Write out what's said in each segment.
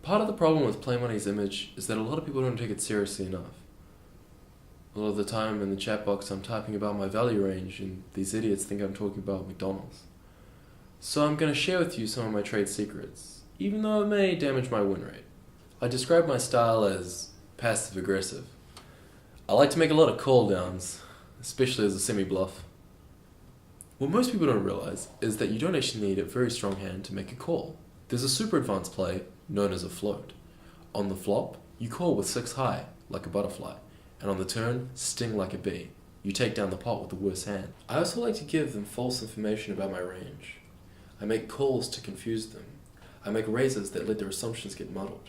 Part of the problem with Play Money's image is that a lot of people don't take it seriously enough. A lot of the time in the chat box I'm typing about my value range and these idiots think I'm talking about McDonald's. So I'm going to share with you some of my trade secrets, even though it may damage my win rate. I describe my style as passive aggressive. I like to make a lot of call downs, especially as a semi-bluff. What most people don't realize is that you don't actually need a very strong hand to make a call. There's a super advanced play known as a float. On the flop, you call with 6 high, like a butterfly, and on the turn, sting like a bee. You take down the pot with the worst hand. I also like to give them false information about my range. I make calls to confuse them. I make raises that let their assumptions get muddled.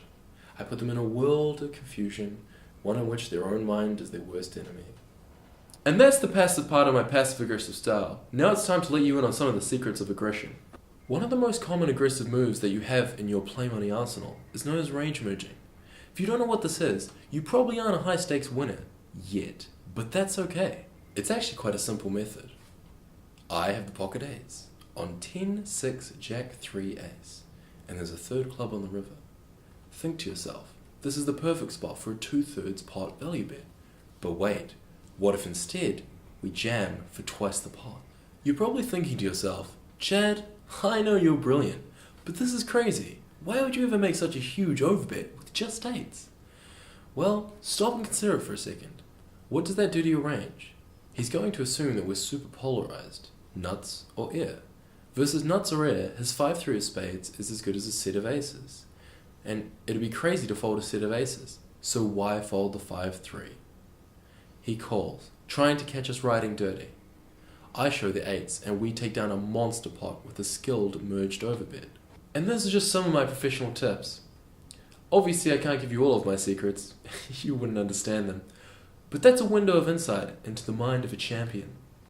I put them in a world of confusion, one in which their own mind is their worst enemy. And that's the passive part of my passive-aggressive style. Now it's time to let you in on some of the secrets of aggression. One of the most common aggressive moves that you have in your Play Money arsenal is known as range merging. If you don't know what this is, you probably aren't a high-stakes winner yet, but that's okay. It's actually quite a simple method. I have the pocket ace on 10, 6, Jack, 3, ace, and there's a third club on the river. Think to yourself, this is the perfect spot for a 2/3 pot value bet. But wait, what if instead we jam for twice the pot? You're probably thinking to yourself, Chad, I know you're brilliant, but this is crazy. Why would you ever make such a huge overbet with just eights? Well, stop and consider it for a second. What does that do to your range? He's going to assume that we're super polarized, nuts or air. Versus nuts or air, his 5-3 of spades is as good as a set of aces. And it'd be crazy to fold a set of aces, so why fold the 5-3? He calls, trying to catch us riding dirty. I show the eights, and we take down a monster pot with a skilled merged overbet. And this is just some of my professional tips. Obviously I can't give you all of my secrets, you wouldn't understand them, but that's a window of insight into the mind of a champion.